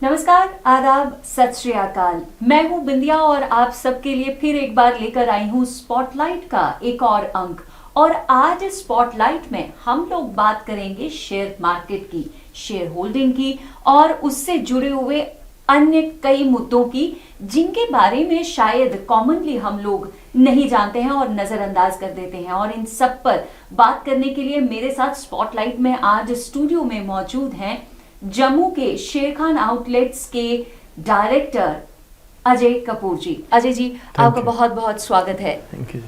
नमस्कार, आदाब, सत श्री अकाल। मैं हूं बिंदिया और आप सबके लिए फिर एक बार लेकर आई हूं स्पॉटलाइट का एक और अंक। और आज स्पॉटलाइट में हम लोग बात करेंगे शेयर मार्केट की, शेयर होल्डिंग की और उससे जुड़े हुए अन्य कई मुद्दों की, जिनके बारे में शायद कॉमनली हम लोग नहीं जानते हैं और नजरअंदाज कर देते हैं। और इन सब पर बात करने के लिए मेरे साथ स्पॉटलाइट में आज स्टूडियो में मौजूद हैं जम्मू के शेर खान आउटलेट्स के डायरेक्टर अजय कपूर जी। अजय जी, आपका बहुत बहुत स्वागत है। Thank you.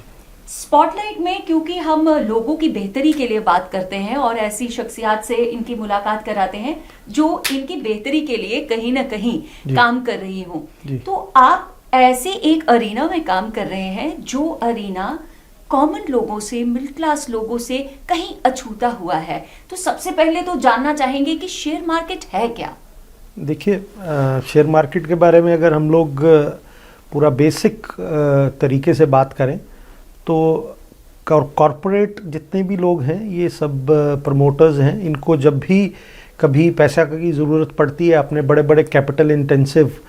स्पॉटलाइट में क्योंकि हम लोगों की बेहतरी के लिए बात करते हैं और ऐसी शख्सियात से इनकी मुलाकात कराते हैं जो इनकी बेहतरी के लिए कहीं ना कहीं काम कर रही हो, तो आप ऐसे एक अरीना में काम कर रहे हैं जो अरीना कॉमन लोगों से, मिडिल क्लास लोगों से कहीं अछूता हुआ है। तो सबसे पहले तो जानना चाहेंगे कि शेयर मार्केट है क्या? देखिए, शेयर मार्केट के बारे में अगर हम लोग पूरा बेसिक तरीके से बात करें तो कॉरपोरेट जितने भी लोग हैं, ये सब प्रमोटर्स हैं। इनको जब भी कभी पैसा की ज़रूरत पड़ती है अपने बड़े बड़े कैपिटल इंटेंसिव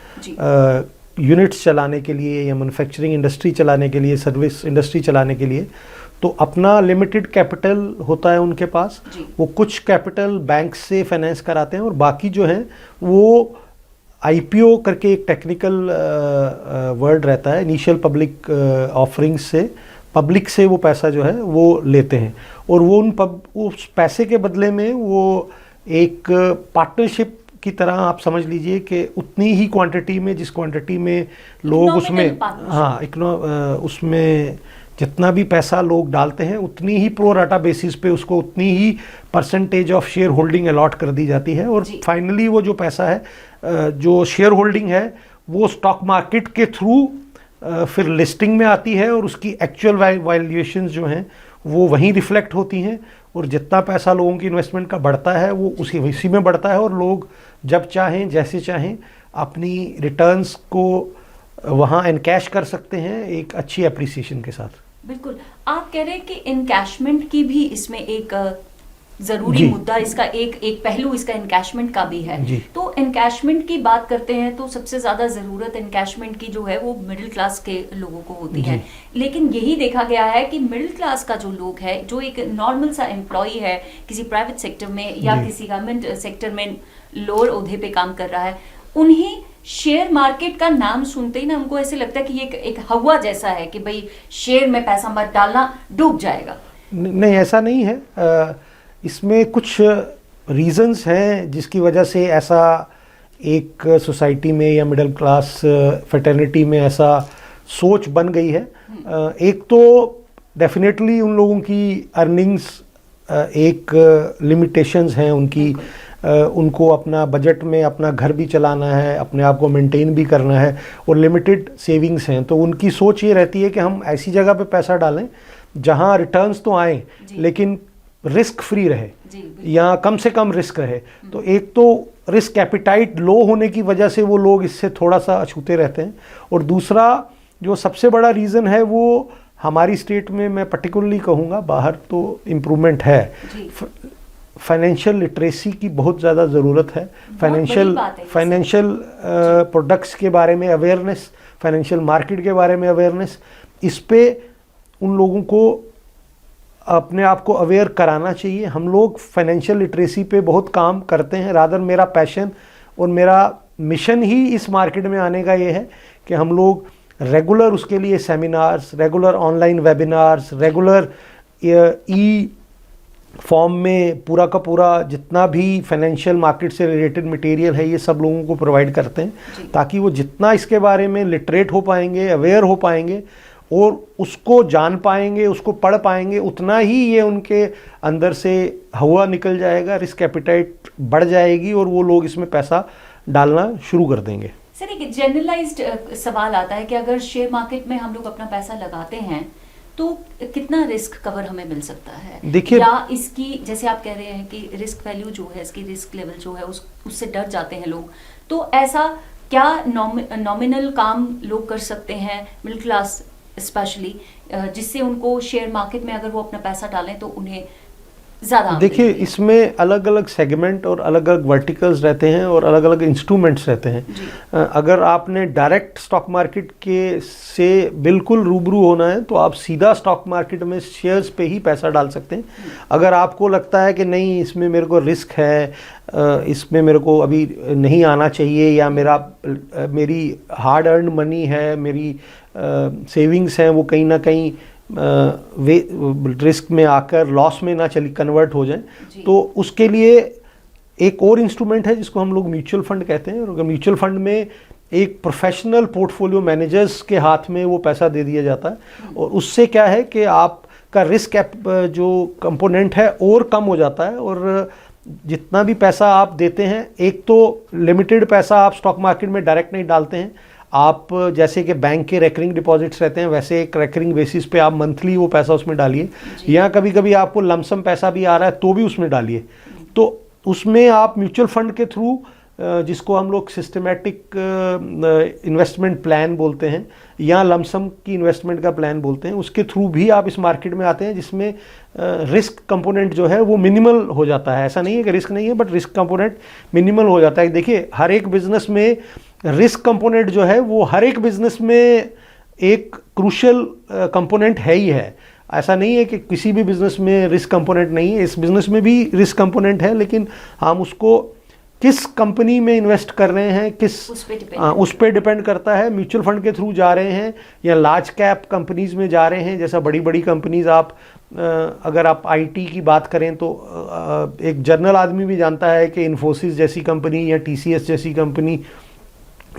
यूनिट्स चलाने के लिए या मैन्युफैक्चरिंग इंडस्ट्री चलाने के लिए, सर्विस इंडस्ट्री चलाने के लिए, तो अपना लिमिटेड कैपिटल होता है उनके पास। वो कुछ कैपिटल बैंक से फाइनेंस कराते हैं और बाकी जो है वो आईपीओ करके एक टेक्निकल वर्ड रहता है, इनिशियल पब्लिक ऑफरिंग्स से, पब्लिक से वो पैसा जो है वो लेते हैं और वो उस पैसे के बदले में वो एक पार्टनरशिप की तरह आप समझ लीजिए कि उतनी ही क्वांटिटी में, जिस क्वांटिटी में लोग उसमें, उसमें जितना भी पैसा लोग डालते हैं उतनी ही प्रो राटा बेसिस पे उसको उतनी ही percentage of share holding allot कर दी जाती है। और फाइनली वो जो पैसा है, जो शेयर होल्डिंग है, वो स्टॉक मार्केट के थ्रू फिर लिस्टिंग में आती है और उसकी एक्चुअल वैल्यूएशंस जो हैं वो वहीं रिफ्लेक्ट होती हैं। और जितना पैसा लोगों की इन्वेस्टमेंट का बढ़ता है वो उसी में बढ़ता है और लोग जब चाहें, जैसे चाहें, अपनी रिटर्न्स को वहाँ एनकैश कर सकते हैं एक अच्छी एप्रिसिएशन के साथ। बिल्कुल, आप कह रहे हैं कि इनकैशमेंट की भी इसमें एक जरूरी मुद्दा, इसका एक पहलू इसका इनकैशमेंट का भी है। तो इनकैशमेंट की बात करते हैं तो सबसे ज्यादा जरूरत इनकैशमेंट की जो है वो मिडिल क्लास के लोगों को होती है। लेकिन यही देखा गया है कि मिडिल क्लास का जो लोग है, जो एक नॉर्मल सा एम्प्लॉई है किसी प्राइवेट सेक्टर में या किसी गवर्नमेंट सेक्टर में लोअर ओहदे पे काम कर रहा है, उन्हें शेयर मार्केट का नाम सुनते ही ना हमको ऐसे लगता है कि ये एक हवा जैसा है कि भाई शेयर में पैसा मत डालना, डूब जाएगा। नहीं, ऐसा नहीं है। इसमें कुछ रीजंस हैं जिसकी वजह से ऐसा एक सोसाइटी में या मिडिल क्लास फ्रेटर्निटी में ऐसा सोच बन गई है। एक तो डेफिनेटली उन लोगों की अर्निंग्स एक लिमिटेशंस हैं उनकी। उनको अपना बजट में अपना घर भी चलाना है, अपने आप को मेंटेन भी करना है और लिमिटेड सेविंग्स हैं। तो उनकी सोच ये रहती है कि हम ऐसी जगह पे पैसा डालें जहां रिटर्न्स तो आए लेकिन रिस्क फ्री रहे या कम से कम रिस्क रहे। तो एक तो रिस्क एपिटाइट लो होने की वजह से वो लोग इससे थोड़ा सा अछूते रहते हैं। और दूसरा जो सबसे बड़ा रीज़न है वो हमारी स्टेट में, मैं पर्टिकुलरली कहूँगा, बाहर तो इम्प्रूवमेंट है, फाइनेंशियल लिटरेसी की बहुत ज़्यादा ज़रूरत है। फाइनेंशियल प्रोडक्ट्स के बारे में अवेयरनेस, फाइनेंशियल मार्केट के बारे में अवेयरनेस, इस पे उन लोगों को अपने आप को अवेयर कराना चाहिए। हम लोग फाइनेंशियल लिटरेसी पे बहुत काम करते हैं। रादर मेरा पैशन और मेरा मिशन ही इस मार्केट में आने का ये है कि हम लोग रेगुलर उसके लिए seminars, regular online webinars, regular e form में पूरा का पूरा जितना भी फाइनेंशियल मार्केट से रिलेटेड मटेरियल है ये सब लोगों को प्रोवाइड करते हैं, ताकि वो जितना इसके बारे में लिटरेट हो पाएंगे, अवेयर हो पाएंगे और उसको जान पाएंगे, उसको पढ़ पाएंगे, उतना ही ये उनके अंदर से हवा निकल जाएगा, रिस्क एपिटाइट बढ़ जाएगी और वो लोग इसमें पैसा डालना शुरू कर देंगे। सर, एक जनरलाइज्ड सवाल आता है कि अगर शेयर मार्केट में हम लोग अपना पैसा लगाते हैं तो कितना रिस्क कवर हमें मिल सकता है? देखिए, या इसकी, जैसे आप कह रहे हैं कि रिस्क वैल्यू जो है, इसकी रिस्क लेवल जो है उससे डर जाते हैं लोग, तो ऐसा क्या नॉमिनल काम लोग कर सकते हैं मिडिल क्लास स्पेशली, जिससे उनको शेयर मार्केट में अगर वो अपना पैसा डालें तो उन्हें ज्यादा? देखिए, इसमें अलग अलग सेगमेंट और अलग अलग वर्टिकल्स रहते हैं और अलग अलग इंस्ट्रूमेंट्स रहते हैं। अगर आपने डायरेक्ट स्टॉक मार्केट के से बिल्कुल रूबरू होना है तो आप सीधा स्टॉक मार्केट में शेयर्स पे ही पैसा डाल सकते हैं। अगर आपको लगता है कि नहीं, इसमें मेरे को रिस्क है, इसमें मेरे को अभी नहीं आना चाहिए, या मेरी हार्ड अर्न मनी है, मेरी सेविंग्स हैं, वो कहीं ना कहीं वे रिस्क में आकर लॉस में ना चली कन्वर्ट हो जाए, तो उसके लिए एक और इंस्ट्रूमेंट है जिसको हम लोग म्यूचुअल फंड कहते हैं। और म्यूचुअल फंड में एक प्रोफेशनल पोर्टफोलियो मैनेजर्स के हाथ में वो पैसा दे दिया जाता है, और उससे क्या है कि आपका रिस्क जो कंपोनेंट है और कम हो जाता है। और जितना भी पैसा आप देते हैं, एक तो लिमिटेड पैसा आप स्टॉक मार्केट में डायरेक्ट नहीं डालते हैं, आप जैसे कि बैंक के रेकरिंग डिपॉजिट्स रहते हैं वैसे एक रेकरिंग बेसिस पे आप मंथली वो पैसा उसमें डालिए, या कभी कभी आपको लमसम पैसा भी आ रहा है तो भी उसमें डालिए। तो उसमें आप म्यूचुअल फंड के थ्रू, जिसको हम लोग सिस्टमेटिक इन्वेस्टमेंट प्लान बोलते हैं या लमसम की इन्वेस्टमेंट का प्लान बोलते हैं, उसके थ्रू भी आप इस मार्केट में आते हैं, जिसमें रिस्क कंपोनेंट जो है वो मिनिमल हो जाता है। ऐसा नहीं है कि रिस्क नहीं है, बट रिस्क कंपोनेंट मिनिमल हो जाता है। देखिए, हर एक बिजनेस में रिस्क कंपोनेंट जो है वो हर एक बिजनेस में एक क्रूशियल कंपोनेंट है ही है। ऐसा नहीं है कि किसी भी बिजनेस में रिस्क कंपोनेंट नहीं है, इस बिजनेस में भी रिस्क कंपोनेंट है, लेकिन हम उसको किस कंपनी में इन्वेस्ट कर रहे हैं, उस पे डिपेंड करता है। म्यूचुअल फंड के थ्रू जा रहे हैं या लार्ज कैप कंपनीज में जा रहे हैं, जैसा बड़ी बड़ी कंपनीज अगर आप आईटी की बात करें तो एक जनरल आदमी भी जानता है कि इन्फोसिस जैसी कंपनी या टीसीएस जैसी कंपनी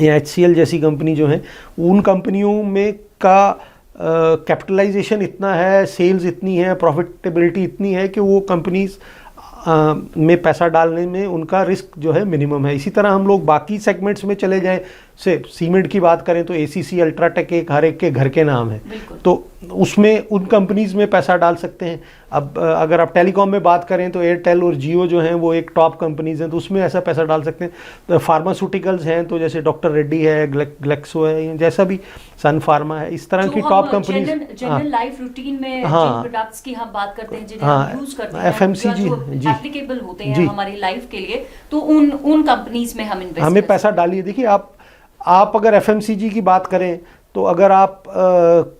या HCL जैसी कंपनी जो है, उन कंपनियों में का कैपिटलाइजेशन इतना है, सेल्स इतनी है, प्रॉफिटेबिलिटी इतनी है कि वो कंपनीज में पैसा डालने में उनका रिस्क जो है मिनिमम है। इसी तरह हम लोग बाकी सेगमेंट्स में चले जाएं, से सीमेंट की बात करें तो ACC, अल्ट्राटेक एक हर एक के घर के नाम है, तो उसमें उन कंपनीज में पैसा डाल सकते हैं। अब अगर आप टेलीकॉम में बात करें तो एयरटेल और जियो जो हैं वो एक टॉप कंपनीज हैं, तो उसमें ऐसा पैसा डाल सकते हैं। तो फार्मास्यूटिकल्स हैं तो जैसे डॉक्टर रेड्डी है, ग्लेक्सो है, जैसा भी सन फार्मा है, इस तरह की top companies. General life routine में जिन प्रोडक्ट्स की हम बात करते हैं, जिन्हें हम यूज करते हैं, FMCG एप्लीकेबल होते हैं हमारी लाइफ के लिए, तो उन कंपनीज में हम इन्वेस्ट हमें पैसा डालिए। देखिए, आप अगर FMCG की बात करें तो अगर आप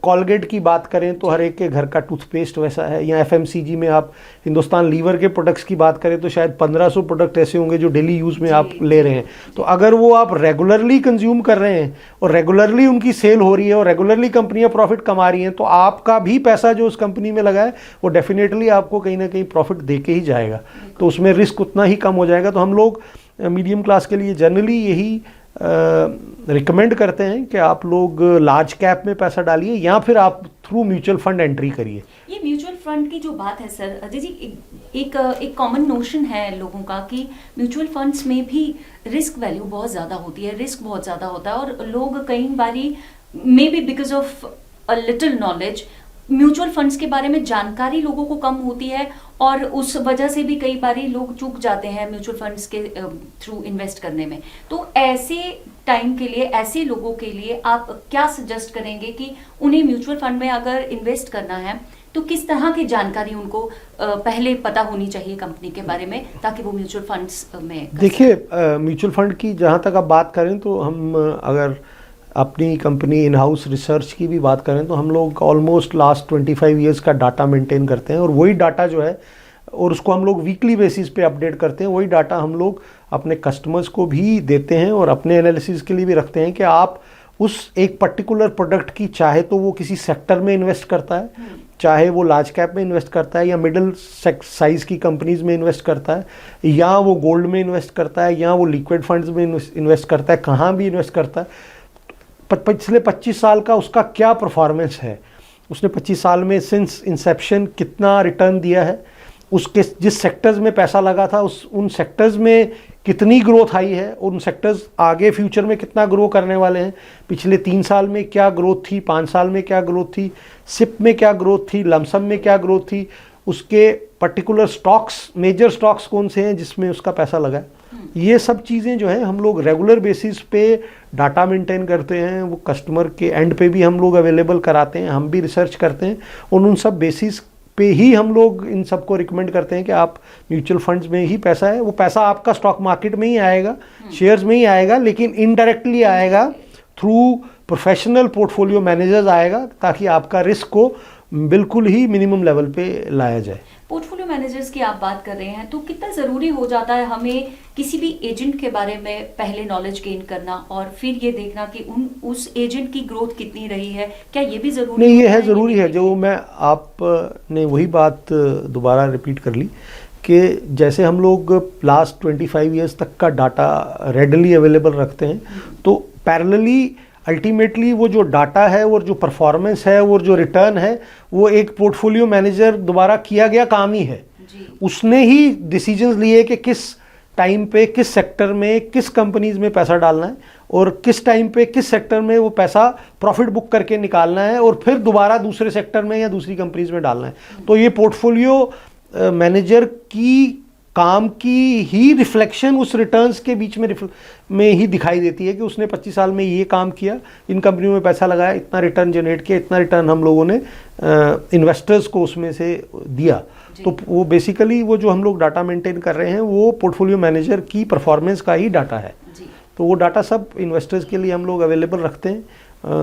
कॉलगेट की बात करें तो हर एक के घर का टूथपेस्ट वैसा है, या FMCG में आप हिंदुस्तान लीवर के प्रोडक्ट्स की बात करें तो शायद 1500 प्रोडक्ट ऐसे होंगे जो डेली यूज़ में आप ले रहे हैं। तो अगर वो आप रेगुलरली कंज्यूम कर रहे हैं और रेगुलरली उनकी सेल हो रही है और रेगुलरली कंपनियां प्रॉफिट कमा रही हैं, तो आपका भी पैसा जो उस कंपनी में लगा है वो डेफिनेटली आपको कहीं ना कहीं प्रॉफिट दे के ही जाएगा, तो उसमें रिस्क उतना ही कम हो जाएगा। तो हम लोग मीडियम क्लास के लिए जनरली यही रिकमेंड करते हैं कि आप लोग लार्ज कैप में पैसा डालिए या फिर आप थ्रू म्यूचुअल फंड एंट्री करिए। ये म्यूचुअल फंड की जो बात है सर, अजय जी, एक कॉमन नोशन है लोगों का कि म्यूचुअल फंड्स में भी रिस्क वैल्यू बहुत ज़्यादा होती है, रिस्क बहुत ज़्यादा होता है, और लोग कई बारी may be because of a little knowledge mutual funds के बारे में जानकारी लोगों को कम होती है, और उस वजह से भी कई बारी लोग चूक जाते हैं म्यूचुअल फंड्स के थ्रू इन्वेस्ट करने में। तो ऐसे टाइम के लिए, ऐसे लोगों के लिए आप क्या सजेस्ट करेंगे कि उन्हें म्यूचुअल फंड में अगर इन्वेस्ट करना है तो किस तरह की जानकारी उनको पहले पता होनी चाहिए कंपनी के बारे में, ताकि वो म्यूचुअल फंड्स में? देखिए, म्यूचुअल फंड की जहाँ तक आप बात करें तो हम अगर अपनी कंपनी इन हाउस रिसर्च की भी बात करें तो हम लोग ऑलमोस्ट लास्ट 25 ईयर्स का डाटा मेंटेन करते हैं, और वही डाटा जो है, और उसको हम लोग वीकली बेसिस पे अपडेट करते हैं, वही डाटा हम लोग अपने कस्टमर्स को भी देते हैं और अपने एनालिसिस के लिए भी रखते हैं कि आप उस एक पर्टिकुलर प्रोडक्ट की, चाहे तो वो किसी सेक्टर में इन्वेस्ट करता है, चाहे वो लार्ज कैप में इन्वेस्ट करता है या मिडिल साइज़ की कंपनीज में इन्वेस्ट करता है, या वो गोल्ड में इन्वेस्ट करता है, या वो लिक्विड फंड्स में इन्वेस्ट करता है, कहाँ भी इन्वेस्ट करता है, पिछले 25 साल का उसका क्या परफॉर्मेंस है, उसने 25 साल में सिंस इंसेप्शन कितना रिटर्न दिया है, उसके जिस सेक्टर्स में पैसा लगा था उन सेक्टर्स में कितनी ग्रोथ आई है, उन सेक्टर्स आगे फ्यूचर में कितना ग्रो करने वाले हैं, पिछले 3 साल में क्या ग्रोथ थी, 5 साल में क्या ग्रोथ थी, सिप में क्या ग्रोथ थी, लमसम में क्या ग्रोथ थी, उसके पर्टिकुलर स्टॉक्स, मेजर स्टॉक्स कौन से हैं जिसमें उसका पैसा लगा है। ये सब चीज़ें जो है हम लोग रेगुलर बेसिस पे डाटा मेंटेन करते हैं, वो कस्टमर के एंड पे भी हम लोग अवेलेबल कराते हैं, हम भी रिसर्च करते हैं, और उन सब बेसिस पे ही हम लोग इन सबको रिकमेंड करते हैं कि आप म्यूचुअल फंड्स में ही पैसा है, वो पैसा आपका स्टॉक मार्केट में ही आएगा, शेयर्स में ही आएगा, लेकिन इनडायरेक्टली आएगा थ्रू प्रोफेशनल पोर्टफोलियो मैनेजर्स आएगा, ताकि आपका रिस्क को बिल्कुल ही मिनिमम लेवल पे लाया जाए। पोर्टफोलियो मैनेजर्स की आप बात कर रहे हैं, तो कितना ज़रूरी हो जाता है हमें किसी भी एजेंट के बारे में पहले नॉलेज गेन करना और फिर ये देखना कि उस एजेंट की ग्रोथ कितनी रही है, क्या ये भी ज़रूरी नहीं, ये है, ज़रूरी है। जो मैं आपने वही बात दोबारा रिपीट कर ली कि जैसे हम लोग लास्ट 25 ईयर्स तक का डाटा रेडली अवेलेबल रखते हैं, तो पैरेलली अल्टीमेटली वो जो डाटा है और जो परफॉर्मेंस है और जो रिटर्न है, वो एक पोर्टफोलियो मैनेजर द्वारा किया गया काम ही है जी। उसने ही डिसीजंस लिए कि किस टाइम पे किस सेक्टर में किस कंपनीज में पैसा डालना है और किस टाइम पे किस सेक्टर में वो पैसा प्रॉफिट बुक करके निकालना है और फिर दोबारा दूसरे सेक्टर में या दूसरी कंपनीज में डालना है। तो ये पोर्टफोलियो मैनेजर की काम की ही रिफ्लेक्शन उस रिटर्न्स के बीच में ही दिखाई देती है कि उसने 25 साल में ये काम किया, इन कंपनियों में पैसा लगाया, इतना रिटर्न जनरेट किया, इतना रिटर्न हम लोगों ने इन्वेस्टर्स को उसमें से दिया। तो वो बेसिकली वो जो हम लोग डाटा मेंटेन कर रहे हैं वो पोर्टफोलियो मैनेजर की परफॉर्मेंस का ही डाटा है। तो वो डाटा सब इन्वेस्टर्स के लिए हम लोग अवेलेबल रखते हैं,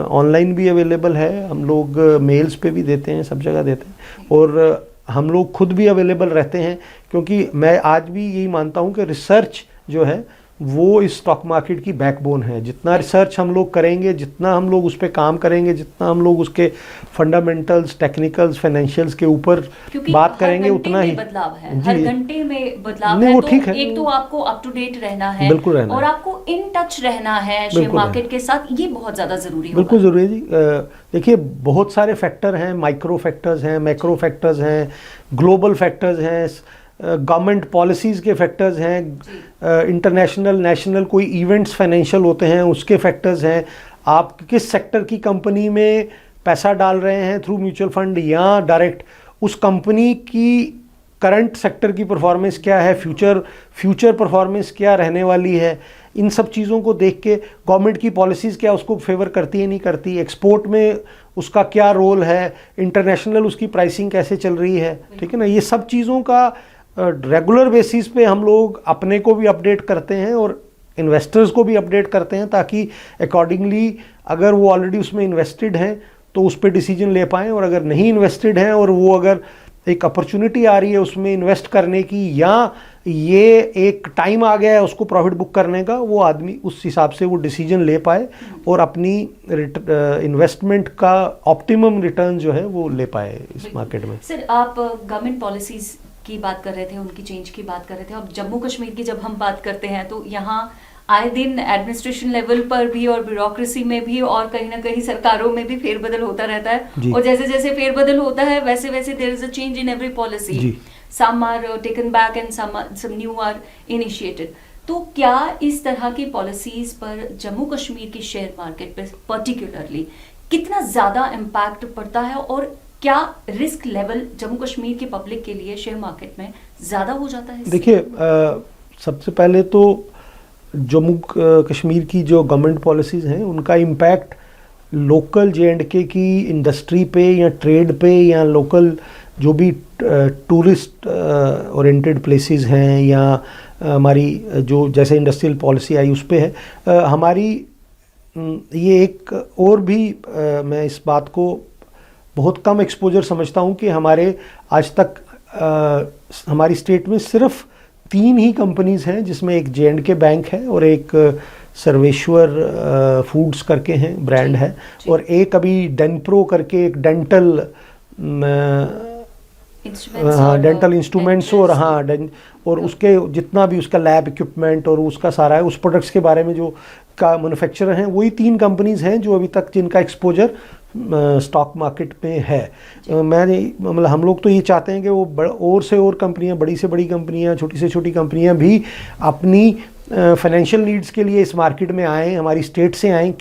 ऑनलाइन भी अवेलेबल है, हम लोग मेल्स पे भी देते हैं, सब जगह देते हैं, और हम लोग खुद भी अवेलेबल रहते हैं, क्योंकि मैं आज भी यही मानता हूं कि रिसर्च जो है वो इस स्टॉक मार्केट की बैकबोन है। जितना रिसर्च हम लोग करेंगे, जितना हम लोग उस पर काम करेंगे, जितना हम लोग उसके फंडामेंटल्स, टेक्निकल्स, फाइनेंशियल्स के ऊपर बात करेंगे, उतना ही बदलाव है, हर घंटे में बदलाव है। तो ठीक है, एक तो आपको अप टू डेट रहना है, बिल्कुल रहना और है, आपको इन टच रहना है शेयर मार्केट के साथ, ये बहुत ज्यादा जरूरी है। बिल्कुल जरूरी है जी। देखिए, बहुत सारे फैक्टर हैं, माइक्रो फैक्टर्स हैं, मैक्रो फैक्टर्स हैं, ग्लोबल फैक्टर्स हैं, गवर्नमेंट पॉलिसीज़ के फैक्टर्स हैं, इंटरनेशनल नेशनल कोई इवेंट्स फाइनेंशियल होते हैं उसके फैक्टर्स हैं, आप किस सेक्टर की कंपनी में पैसा डाल रहे हैं थ्रू म्यूचुअल फंड या डायरेक्ट, उस कंपनी की करंट सेक्टर की परफॉर्मेंस क्या है, फ्यूचर परफॉर्मेंस क्या रहने वाली है, इन सब चीज़ों को देख के गवर्नमेंट की पॉलिसीज़ क्या उसको फेवर करती है नहीं करती, एक्सपोर्ट में उसका क्या रोल है, इंटरनेशनल उसकी प्राइसिंग कैसे चल रही है, ठीक है ना। ये सब चीज़ों का रेगुलर बेसिस पे हम लोग अपने को भी अपडेट करते हैं और इन्वेस्टर्स को भी अपडेट करते हैं, ताकि अकॉर्डिंगली अगर वो ऑलरेडी उसमें इन्वेस्टेड हैं तो उस पर डिसीजन ले पाएँ, और अगर नहीं इन्वेस्टेड हैं और वो अगर एक अपॉर्चुनिटी आ रही है उसमें इन्वेस्ट करने की, या ये एक टाइम आ गया है उसको प्रॉफिट बुक करने का, वो आदमी उस हिसाब से वो डिसीजन ले पाए और अपनी इन्वेस्टमेंट का ऑप्टिमम रिटर्न जो है वो ले पाए इस मार्केट में। सर, आप गवर्नमेंट पॉलिसीज की बात कर रहे थे, उनकी चेंज की बात कर रहे थे। अब जम्मू कश्मीर की जब हम बात करते हैं तो यहाँ आए दिन एडमिनिस्ट्रेशन लेवल पर भी और ब्यूरोक्रेसी में भी और कहीं ना कहीं सरकारों में भी फेरबदल होता रहता है, और जैसे जैसे फेरबदल होता है वैसे वैसे there is a change in every policy, some are taken back and some new are initiated. तो क्या इस तरह की पॉलिसीज पर जम्मू कश्मीर की शेयर मार्केट पर पर्टिकुलरली कितना ज्यादा इम्पैक्ट पड़ता है, और क्या रिस्क लेवल जम्मू कश्मीर की पब्लिक के लिए शेयर मार्केट में ज्यादा हो जाता है? देखिए, सबसे पहले तो जम्मू कश्मीर की जो गवर्नमेंट पॉलिसीज़ हैं उनका इम्पैक्ट लोकल J&K की इंडस्ट्री पे या ट्रेड पे या लोकल जो भी टूरिस्ट ओरिएंटेड प्लेसेस हैं या हमारी जो जैसे इंडस्ट्रियल पॉलिसी आई उस पे है। हमारी ये एक और भी मैं इस बात को बहुत कम एक्सपोजर समझता हूँ कि हमारे आज तक हमारी स्टेट में सिर्फ 3 ही कंपनीज हैं, जिसमें एक J&K बैंक है और एक सर्वेश्वर फूड्स करके हैं ब्रांड है, और एक अभी डेनप्रो करके एक डेंटल डेंटल इंस्ट्रूमेंट्स और उसके जितना भी उसका लैब इक्विपमेंट और उसका सारा है, उस प्रोडक्ट्स के बारे में जो का मैन्युफैक्चरर हैं, वही 3 कंपनीज हैं जो अभी तक जिनका एक्सपोजर स्टॉक मार्केट में है। मतलब हम लोग तो ये चाहते हैं कि वो और से और कंपनियां, बड़ी से बड़ी कंपनियां, छोटी से छोटी कंपनियां भी अपनी फाइनेंशियल नीड्स के लिए इस मार्केट में आएँ, हमारी स्टेट से आएँ।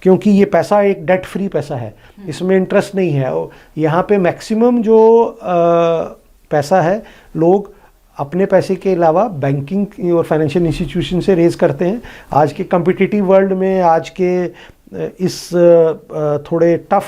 क्योंकि ये पैसा एक डेट फ्री पैसा है, इसमें इंटरेस्ट नहीं है। यहाँ पे मैक्सिमम जो पैसा है लोग अपने पैसे के अलावा बैंकिंग और फाइनेंशियल इंस्टीट्यूशन से रेज करते हैं। आज के कम्पिटिटिव वर्ल्ड में, आज के इस थोड़े टफ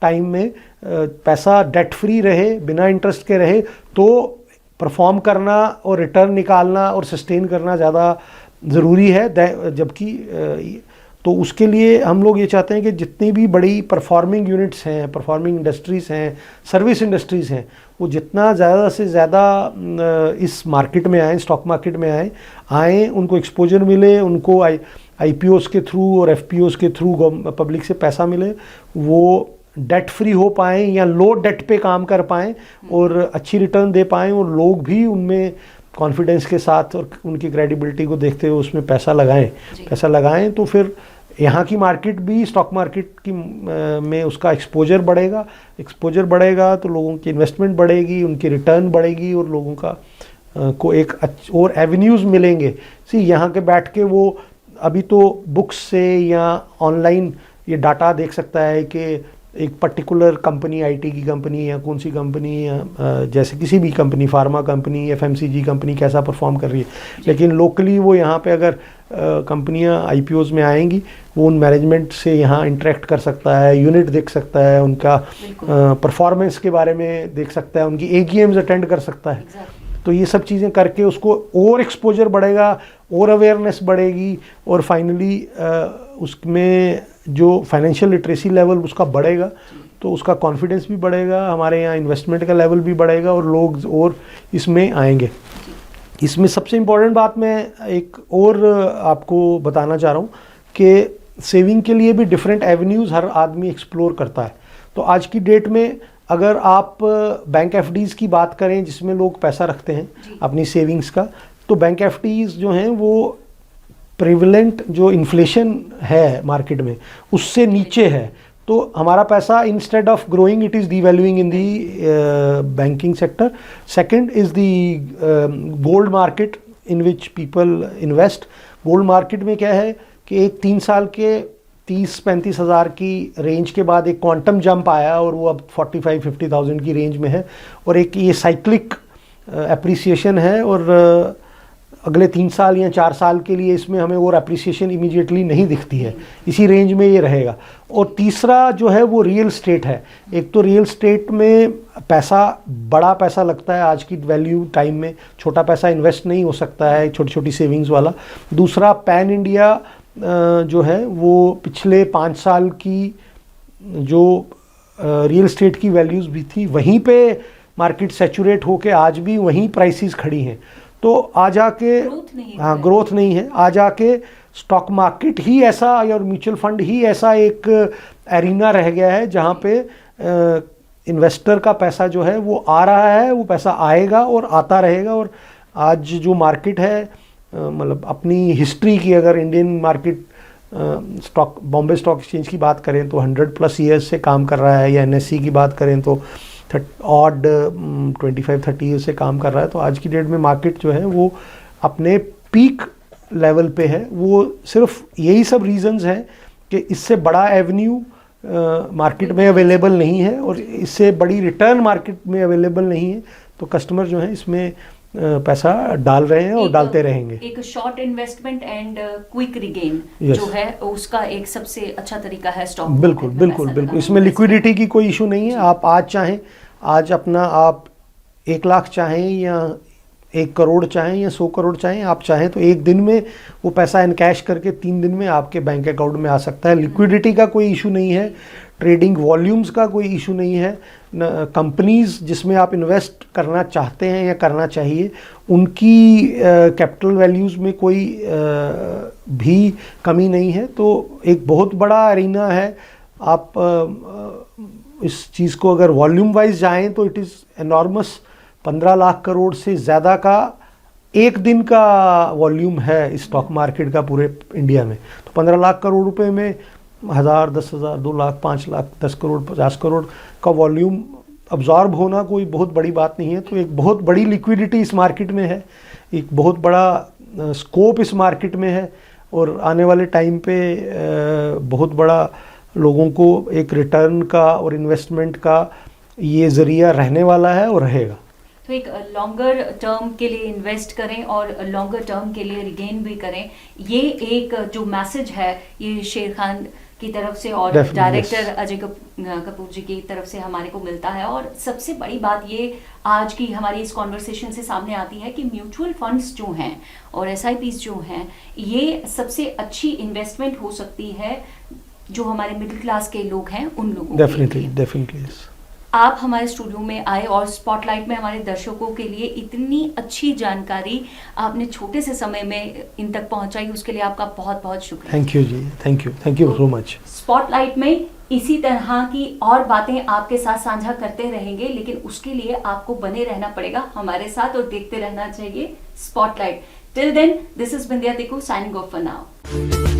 टाइम में पैसा डेट फ्री रहे, बिना इंटरेस्ट के रहे, तो परफॉर्म करना और रिटर्न निकालना और सस्टेन करना ज़्यादा ज़रूरी है। जबकि तो उसके लिए हम लोग ये चाहते हैं कि जितनी भी बड़ी परफॉर्मिंग यूनिट्स हैं, परफॉर्मिंग इंडस्ट्रीज़ हैं, सर्विस इंडस्ट्रीज़ हैं, वो जितना ज़्यादा से ज़्यादा इस मार्केट में आएँ, स्टॉक मार्केट में आएँ, उनको एक्सपोजर मिले, उनको IPOs के थ्रू और FPOs के थ्रू पब्लिक से पैसा मिले, वो डेट फ्री हो पाएँ या लो डेट पे काम कर पाएँ और अच्छी रिटर्न दे पाएँ, और लोग भी उनमें कॉन्फिडेंस के साथ और उनकी क्रेडिबिलिटी को देखते हुए उसमें पैसा लगाएं तो फिर यहाँ की मार्केट भी, स्टॉक मार्केट की में उसका एक्सपोजर बढ़ेगा तो लोगों की इन्वेस्टमेंट बढ़ेगी, उनकी रिटर्न बढ़ेगी और लोगों का को एक और एवेन्यूज़ मिलेंगे। यहाँ के बैठ के वो अभी तो बुक्स से या ऑनलाइन ये डाटा देख सकता है कि एक पर्टिकुलर कंपनी, IT की कंपनी या कौन सी कंपनी, या जैसे किसी भी company, pharma company, FMCG company कैसा परफॉर्म कर रही है, लेकिन लोकली वो यहाँ पे अगर कंपनियाँ IPOs में आएंगी, वो उन मैनेजमेंट से यहाँ इंटरेक्ट कर सकता है, यूनिट देख सकता है, उनका परफॉर्मेंस के बारे में देख सकता है, उनकी AGMs अटेंड कर सकता है। तो ये सब चीज़ें करके उसको और एक्सपोजर बढ़ेगा और अवेयरनेस बढ़ेगी और फाइनली उसमें जो फाइनेंशियल लिटरेसी लेवल उसका बढ़ेगा तो उसका कॉन्फिडेंस भी बढ़ेगा, हमारे यहाँ इन्वेस्टमेंट का लेवल भी बढ़ेगा और लोग और इसमें आएंगे। इसमें सबसे इम्पोर्टेंट बात मैं एक और आपको बताना चाह रहा हूँ कि सेविंग के लिए भी डिफरेंट एवेन्यूज़ हर आदमी एक्सप्लोर करता है। तो आज की डेट में अगर आप बैंक FDs की बात करें जिसमें लोग पैसा रखते हैं अपनी सेविंग्स का, तो बैंक FDs जो हैं वो प्रिविलेंट जो इन्फ्लेशन है मार्केट में उससे नीचे है। तो हमारा पैसा instead of growing it is devaluing in the banking sector. Second is the gold market in which people invest. Gold market में क्या है कि एक 3 साल के 30-35 हज़ार की रेंज के बाद एक क्वांटम जंप आया और वो अब 45-50,000 की रेंज में है और एक ये साइक्लिक एप्रिसिएशन है और अगले 3 साल या 4 साल के लिए इसमें हमें और एप्रिसिएशन इमीडिएटली नहीं दिखती है, इसी रेंज में ये रहेगा। और तीसरा जो है वो रियल स्टेट है। एक तो रियल स्टेट में पैसा, बड़ा पैसा लगता है आज की वैल्यू टाइम में, छोटा पैसा इन्वेस्ट नहीं हो सकता है, छोटी छोटी सेविंग्स वाला। दूसरा पैन इंडिया जो है वो पिछले 5 साल की जो रियल एस्टेट की वैल्यूज़ भी थी वहीं पे मार्केट सैचुरेट होके आज भी वहीं प्राइसेस खड़ी हैं। तो आ जाके ग्रोथ नहीं है, आ जाके स्टॉक मार्केट ही ऐसा या म्यूचुअल फंड ही ऐसा एक एरिना रह गया है जहाँ पे इन्वेस्टर का पैसा जो है वो आ रहा है, वो पैसा आएगा और आता रहेगा। और आज जो मार्केट है मतलब अपनी हिस्ट्री की अगर Indian market stock Bombay stock exchange की बात करें तो 100+ ईयर्स से काम कर रहा है, या NSE की बात करें तो 25-30 ईयर्स से काम कर रहा है। तो आज की डेट में मार्केट जो है वो अपने पीक लेवल पे है। वो सिर्फ यही सब रीजंस हैं कि इससे बड़ा एवेन्यू मार्केट में अवेलेबल नहीं है और इससे बड़ी रिटर्न मार्केट में अवेलेबल नहीं है। तो कस्टमर जो है इसमें पैसा डाल रहे हैं और डालते रहेंगे। एक short investment and quick regain जो है उसका एक सबसे अच्छा तरीका है स्टॉक। बिल्कुल इसमें लिक्विडिटी की कोई इशू नहीं है। आप आज चाहें, आज अपना आप 1 लाख चाहें या 1 करोड़ चाहें या 100 करोड़ चाहें, आप चाहें तो एक दिन में वो पैसा इनकैश करके 3 दिन में आपके बैंक अकाउंट में आ सकता है। लिक्विडिटी का कोई इशू नहीं है, ट्रेडिंग वॉल्यूम्स का कोई इशू नहीं है। कंपनीज जिसमें आप इन्वेस्ट करना चाहते हैं या करना चाहिए उनकी कैपिटल वैल्यूज़ में कोई भी कमी नहीं है। तो एक बहुत बड़ा एरिना है। आप इस चीज़ को अगर वॉल्यूम वाइज जाएं तो it is enormous. 15 lakh crore से ज़्यादा का एक दिन का वॉल्यूम है स्टॉक मार्केट का पूरे इंडिया में। तो 15 लाख करोड़ रुपए में 1000, 10,000, 2 लाख, 5 लाख, 10 करोड़, 50 करोड़ का वॉल्यूम अब्जॉर्ब होना कोई बहुत बड़ी बात नहीं है। तो एक बहुत बड़ी लिक्विडिटी इस मार्केट में है, एक बहुत बड़ा स्कोप इस मार्केट में है और आने वाले टाइम पे बहुत बड़ा लोगों को एक रिटर्न का और इन्वेस्टमेंट का ये ज़रिया रहने वाला है और रहेगा। तो एक लॉन्गर टर्म के लिए इन्वेस्ट करें और लॉन्गर टर्म के लिए रिगेन भी करें, ये एक जो मैसेज है ये शेर खान की तरफ से और Definitely, director yes. Ajay Kapoor ji की तरफ से हमारे को मिलता है। और सबसे बड़ी बात ये आज की हमारी इस कॉन्वर्सेशन से सामने आती है कि म्यूचुअल फंड्स जो हैं और एसआईपीज जो हैं, ये सबसे अच्छी इन्वेस्टमेंट हो सकती है जो हमारे मिडिल क्लास के लोग हैं उन लोगों के लिए। Definitely yes. आप हमारे स्टूडियो में आए और स्पॉटलाइट में हमारे दर्शकों के लिए इतनी अच्छी जानकारी आपने छोटे से समय में इन तक पहुंचाई, उसके लिए आपका बहुत बहुत शुक्रिया। Thank you ji, thank you so much. Spotlight में इसी तरह की और बातें आपके साथ साझा करते रहेंगे, लेकिन उसके लिए आपको बने रहना पड़ेगा हमारे साथ और देखते रहना चाहिए spotlight. Till then, this is Bindiya Tiku signing off for now.